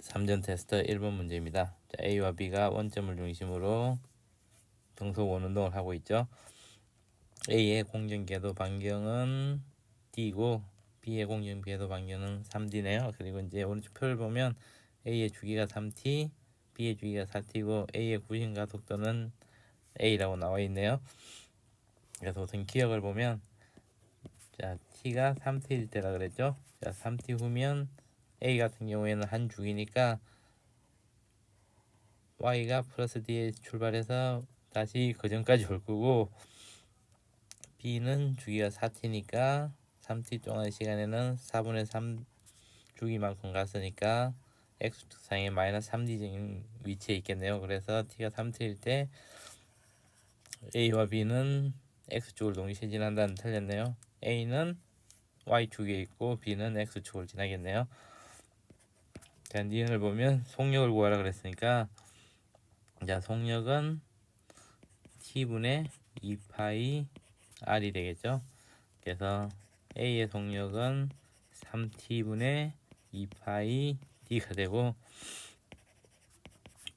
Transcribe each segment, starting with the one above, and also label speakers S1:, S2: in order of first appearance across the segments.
S1: 3전 테스트 1번 문제입니다. 자, A와 B가 원점을 중심으로 등속 원운동을 하고 있죠. A의 공전궤도 반경은 D고 B의 공전궤도 반경은 3D네요. 그리고 이제 오른쪽 표를 보면 A의 주기가 3T, B의 주기가 4T고 A의 구심가속도는 A라고 나와 있네요. 그래서 우선 기억을 보면 자, T가 3T일 때라 그랬죠. 자, 3T 후면 A 같은 경우에는 한 주기니까 y가 플러스 d에 출발해서 다시 그 전까지 올 거고, b는 주기가 4t니까 3t 동안 시간에는 4분의 3 주기만큼 갔으니까 x축상에 마이너스 3d 위치에 있겠네요. 그래서 t가 3t일 때 a와 b는 x축을 동시에 지난다는 틀렸네요. a는 y축에 있고 b는 x축을 지나겠네요. 자, 니은을 보면 속력을 구하라 그랬으니까, 자, 속력은 t분의 2파이 r이 되겠죠. 그래서 A의 속력은 3t분의 2파이 d가 되고,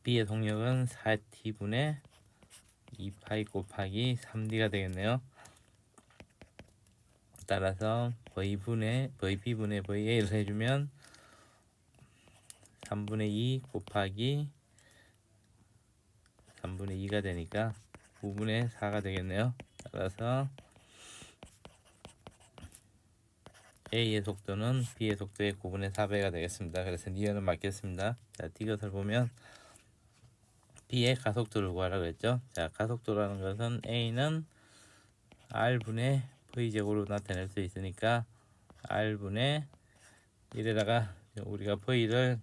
S1: B의 속력은 4t분의 2파이 곱하기 3d가 되겠네요. 따라서 V분의 Vb분의 Va를 해주면 3분의 2 곱하기 3분의 2가 되니까 9분의 4가 되겠네요. 따라서 A의 속도는 B의 속도의 9분의 4배가 되겠습니다. 그래서 니은은 맞겠습니다. 자, 디귿을 보면 B의 가속도를 구하라 그랬죠. 자, 가속도라는 것은 A는 R분의 V제곱으로 나타낼 수 있으니까 R분의 이래다가 우리가 V를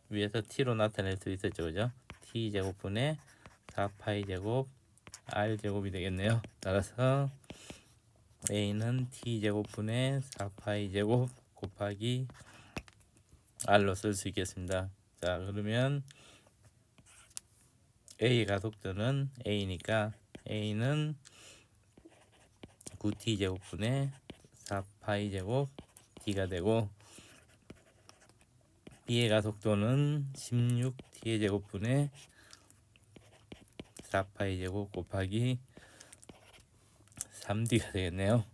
S1: 위에서 T로 나타낼 수 있었죠. 그죠? T제곱분의 4파이 제곱 R제곱이 되겠네요. 따라서 A는 T제곱분의 4파이 제곱 곱하기 R로 쓸 수 있겠습니다. 자, 그러면 A의 가속도는 A니까 A는 9t 제곱분의 4파이 제곱 d가 되고, B의 가속도는 16t의 제곱분의 4파이 제곱 곱하기 3d가 되겠네요.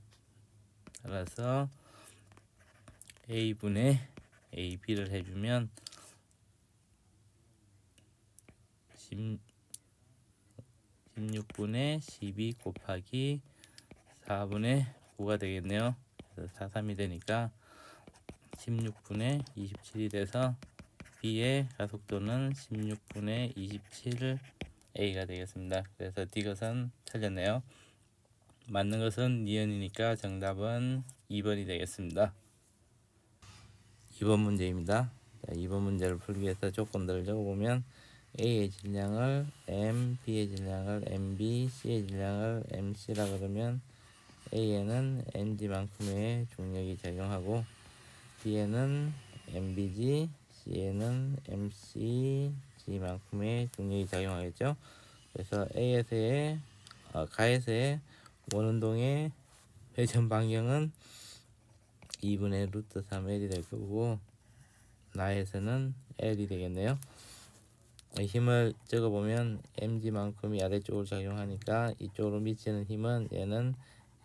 S1: 따라서 A분의 AB를 해주면 16분의 12 곱하기 4분의 9가 되겠네요. 그래서 4, 3이 되니까 16분의 27이 돼서 B의 가속도는 16분의 27 A가 되겠습니다. 그래서 D것은 틀렸네요. 맞는 것은 니은이니까 정답은 2번이 되겠습니다. 2번 문제입니다. 자, 2번 문제를 풀기 위해서 조건들을 적어보면 A의 질량을 M, B의 질량을 MB, C의 질량을 MC라 그러면 A에는 MG만큼의 중력이 작용하고, B에는 MBG, C에는 MCG만큼의 중력이 작용하겠죠. 그래서 A에서의 가에서의 원운동의 회전 반경은 2분의 루트 3L이 될 거고, 나에서는 L이 되겠네요. 힘을 적어보면 MG만큼이 아래쪽으로 작용하니까 이쪽으로 미치는 힘은 얘는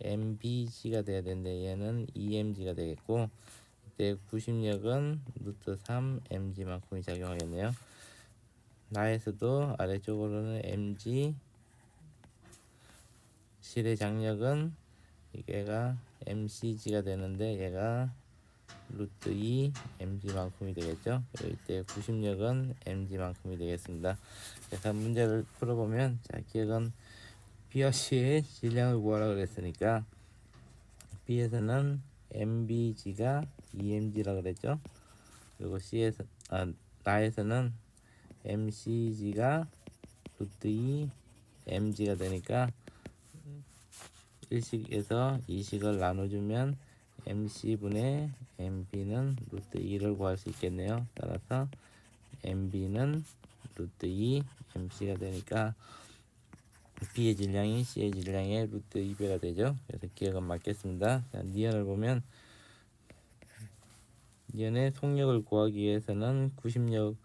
S1: MBG가 돼야 되는데 얘는 EMG가 되겠고, 이때 구심력은 루트 3 MG만큼이 작용하겠네요. 나에서도 아래쪽으로는 MG, 실의 장력은 얘가 MCG가 되는데 얘가 루트 2 MG만큼이 되겠죠. 그리고 이때 구심력은 MG만큼이 되겠습니다. 그래서 문제를 풀어보면, 자, 기억은 B와 C의 질량을 구하라 그랬으니까 B에서는 MBG가 EMG라 그랬죠. 그리고 C에서 나에서는 MCG가 루트 2 MG가 되니까 1식에서 2식을 나눠주면 MC분의 MB는 루트 2를 구할 수 있겠네요. 따라서 MB는 루트 2 MC가 되니까 B의 질량이 C의 질량의 루트 2배가 되죠. 그래서 기억은 맞겠습니다. 자, 니은을 보면 이번에 속력을 구하기 위해서는 90력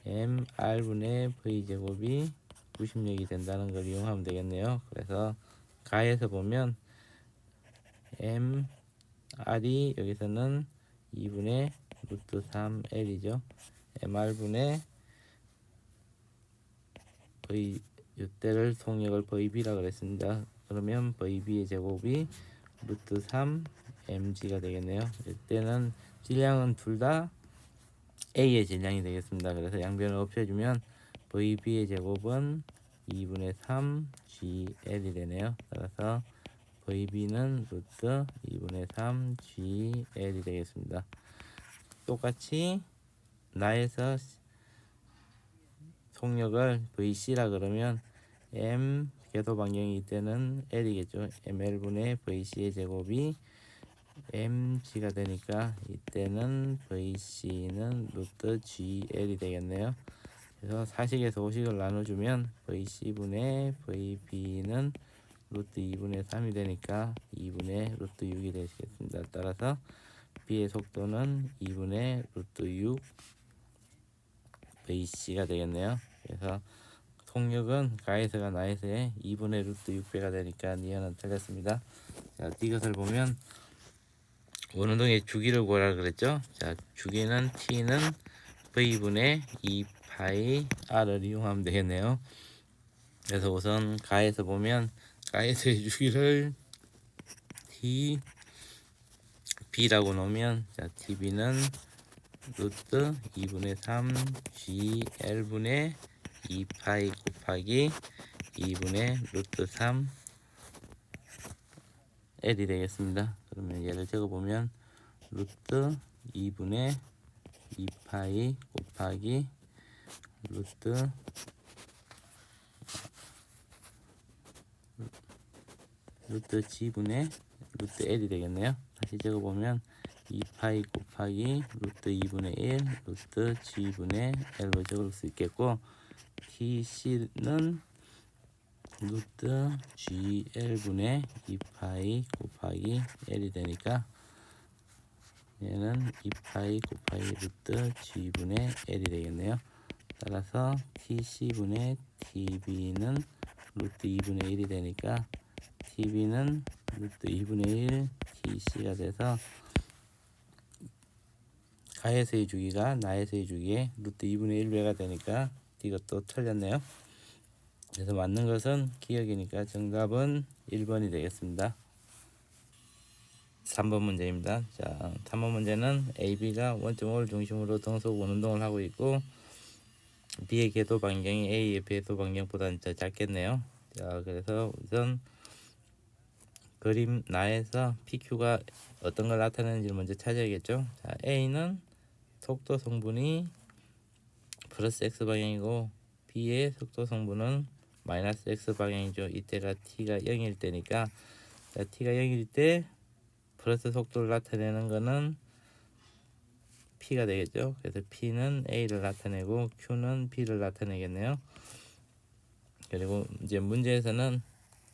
S1: m r분의 v 제곱이 90력이 된다는 걸 이용하면 되겠네요. 그래서 가에서 보면 m r이 여기서는 2분의 루트 3l이죠. mr분의 v 이때를 속력을 vb라 그랬습니다. 그러면 vb의 제곱이 루트 3 mg가 되겠네요. 이때는 질량은 둘 다 a의 질량이 되겠습니다. 그래서 양변을 없애주면 vb의 제곱은 2분의 3 gl이 되네요. 따라서 vb는 루트 2분의 3 gl이 되겠습니다. 똑같이 나에서 속력을 vc라 그러면 m 궤도 반경이 이때는 l이겠죠. ml분의 vc의 제곱이 mg가 되니까 이때는 vc는 루트 gl이 되겠네요. 그래서 4식에서 5식을 나눠주면 vc분의 vb는 루트 2분의 3이 되니까 2분의 루트 6이 되시겠습니다. 따라서 b의 속도는 2분의 루트 6 vc가 되겠네요. 그래서 속력은 가에서가 나에서의 2분의 루트 6배가 되니까 니은은 틀렸습니다. 자, 이것을 보면 원운동의 주기를 구하라 그랬죠. 자, 주기는 t는 v분의 2파이 r을 이용하면 되겠네요. 그래서 우선 가에서 보면 가에서의 주기를 t b라고 놓으면 자, tb는 루트 2분의 3 gl분의 2파이 곱하기 2분의 루트 3 l이 되겠습니다. 그러면 얘를 적어보면 루트 2분의 2파이 곱하기 루트 g분의 루트 l이 되겠네요. 다시 적어보면 2파이 곱하기 루트 2분의 1 루트 g분의 l로 적을 수 있겠고 tc는 루트 gl분의 2파이 곱하기 l이 되니까 얘는 2파이 곱하기 루트 g분의 l이 되겠네요. 따라서 tc분의 tb는 루트 2분의 1이 되니까 tb는 루트 2분의 1 tc가 돼서 가에서의 주기가 나에서의 주기에 루트 2분의 1배가 되니까 이것도 틀렸네요. 그래서 맞는 것은 기억이니까 정답은 1번이 되겠습니다. 3번 문제입니다. 자, 3번 문제는 AB가 원점 O를 중심으로 등속 원운동을 하고 있고 B의 궤도 반경이 A의 궤도 반경보다 더 작겠네요. 자, 그래서 우선 그림 나에서 PQ가 어떤 걸 나타내는지 먼저 찾아야겠죠. 자, A는 속도 성분이 플러스 X 방향이고 B의 속도 성분은 마이너스 X 방향이죠. 이때가 T가 0일 때니까 자, T가 0일 때 플러스 속도를 나타내는 거는 P가 되겠죠. 그래서 P는 A를 나타내고 Q는 B를 나타내겠네요. 그리고 이제 문제에서는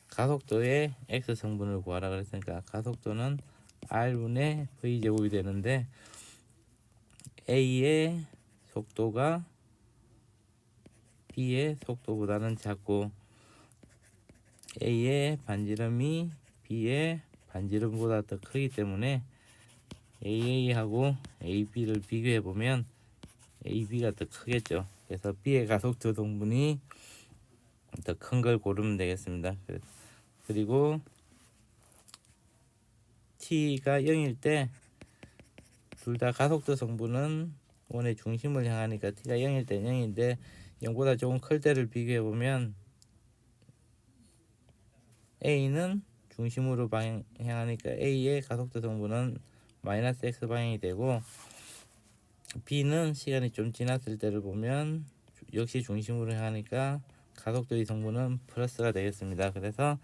S1: 가속도의 X 성분을 구하라 그랬으니까 가속도는 R분의 V 제곱이 되는데 A의 속도가 B의 속도보다는 작고 A의 반지름이 B의 반지름보다 더 크기 때문에 AA하고 AB를 비교해 보면 AB가 더 크겠죠. 그래서 B의 가속도 동분이 더 큰 걸 고르면 되겠습니다. 그리고 T가 0일 때 둘 다 가속도 성분은 원의 중심을 향하니까 T가 0일 때 0인데 0보다 조금 클 때를 비교해 보면 A는 중심으로 향하니까 A의 가속도 성분은 마이너스 X 방향이 되고 B는 시간이 좀 지났을 때를 보면 역시 중심으로 향하니까 가속도의 성분은 플러스가 되겠습니다. 그래서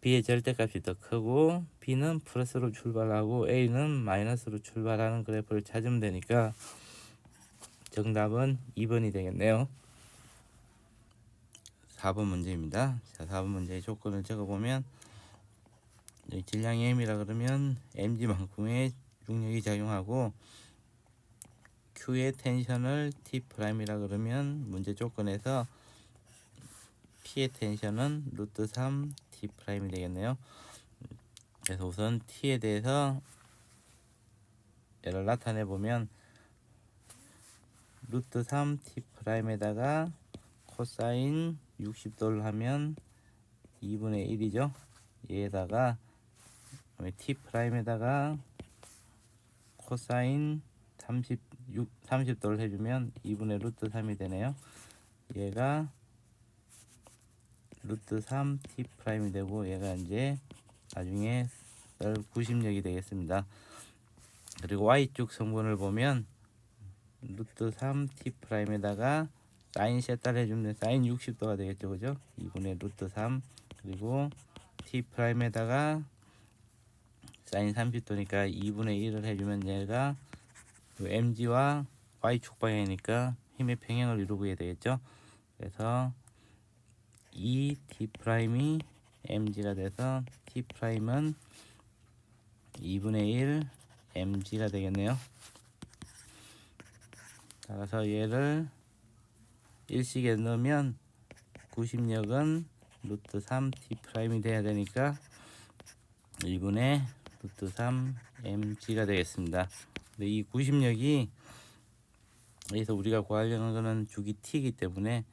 S1: B의 절대값이 더 크고 B는 플러스로 출발하고 A는 마이너스로 출발하는 그래프를 찾으면 되니까 정답은 2번이 되겠네요. 4번 문제입니다. 자, 4번 문제의 조건을 적어보면 질량이 m이라 그러면 mg만큼의 중력이 작용하고 Q의 텐션을 T'이라 그러면 문제 조건에서 P의 텐션은 루트 3 T'이 되겠네요. 그래서 우선 T에 대해서 얘를 나타내 보면 루트 3 T'에다가 코사인 60도를 하면 2분의 1이죠. 얘에다가 T'에다가 코사인 30도를 해주면 2분의 루트 3이 되네요. 얘가 루트 3 T'이 되고 얘가 이제 나중에 썰 90력이 되겠습니다. 그리고 Y축 성분을 보면 루트 3 T'에다가 사인 세타를 해주면 사인 60도가 되겠죠. 그죠? 2분의 루트 3 그리고 T'에다가 사인 30도니까 2분의 1을 해주면 얘가 MG와 Y축 방향이니까 힘의 평행을 이루게 되겠죠. 그래서 이 T'이 MG가 돼서 T'은 2분의 1 MG가 되겠네요. 따라서 얘를 일식에 넣으면 90력은 루트 3 T'이 돼야 되니까 1분의 루트 3 MG가 되겠습니다. 근데 이 90력이 여기서 우리가 구하려는 거는 주기 T이기 때문에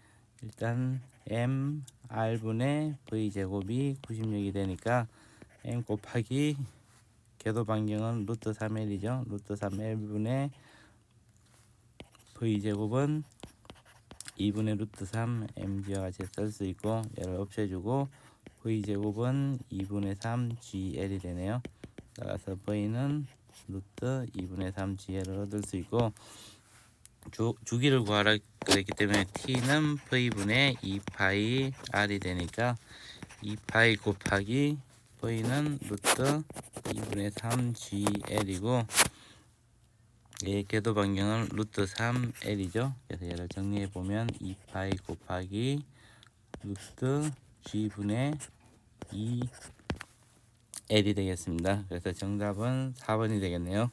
S1: 일단 M R분의 V 제곱이 90력이 되니까 M 곱하기 궤도 반경은 루트 3L이죠. 루트 3L분의 V 제곱은 2분의 루트 3 MG와 같이 쓸 수 있고 얘를 없애주고 V 제곱은 2분의 3 GL이 되네요. 따라서 V는 루트 2분의 3 GL을 얻을 수 있고 주기를 구하라 그랬기 때문에 T는 V분의 2파이 R이 되니까 2파이 곱하기 V는 루트 2분의 3 GL이고 얘 궤도 반경은 루트 3L이죠. 그래서 얘를 정리해 보면 2파이 곱하기 루트 G분의 2L이 되겠습니다. 그래서 정답은 4번이 되겠네요.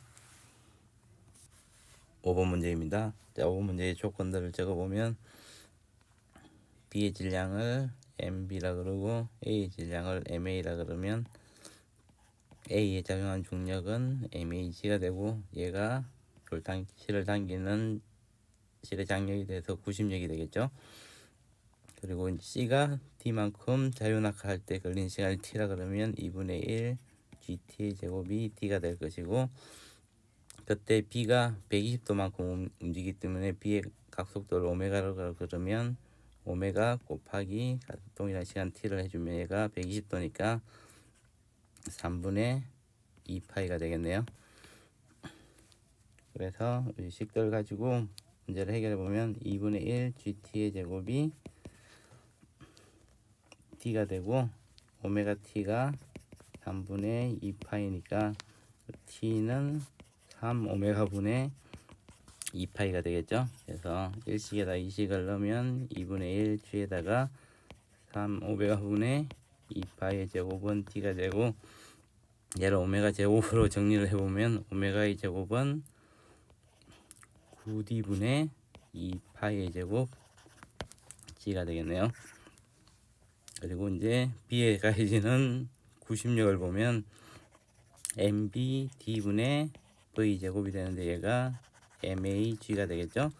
S1: 5번 문제입니다. 자, 5번 문제의 조건들을 적어보면 B의 질량을 MB라 그러고 A의 질량을 MA라 그러면 A에 작용한 중력은 MAG가 되고 얘가 실을 당기는 실의 장력이 돼서 90력이 되겠죠. 그리고 C가 D만큼 자유낙하할 때 걸린 시간이 T라 그러면 2분의 1 GT의 제곱이 D가 될 것이고 그때 B가 120도만큼 움직이기 때문에 B의 각속도를 오메가로 그러면 오메가 곱하기 동일한 시간 T를 해주면 얘가 120도니까 3분의 2파이가 되겠네요. 그래서 이 식들 가지고 문제를 해결해 보면 2분의 1 GT의 제곱이 T가 되고 오메가 T가 3분의 2파이니까 T는 3 오메가 분의 2파이가 되겠죠. 그래서 1식에다 2식을 넣으면 2분의 1 G에다가 3 오메가 분의 2파이의 제곱은 T가 되고 얘를 오메가 제곱으로 정리를 해보면 오메가의 제곱은 9D분의 2파이의 제곱 G가 되겠네요. 그리고 이제 B에 가해지는 90력을 보면 MB D분의 V 제곱이 되는데 얘가 MAG가 되겠죠.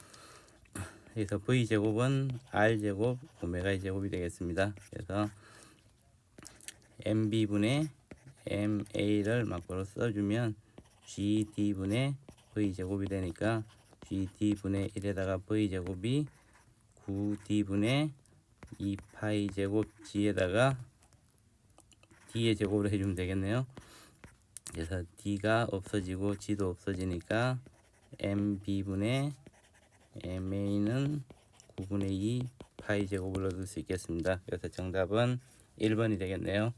S1: 그래서 V 제곱은 R 제곱 오메가의 제곱이 되겠습니다. 그래서 MB분의 MA를 막바로 써주면 GD분의 V 제곱이 되니까 GD분의 1에다가 V 제곱이 9D분의 2파이 제곱 G에다가 D의 제곱을 해주면 되겠네요. 그래서 D가 없어지고 G도 없어지니까 MB분의 MA는 9분의 2 파이 제곱을 얻을 수 있겠습니다. 그래서 정답은 1번이 되겠네요.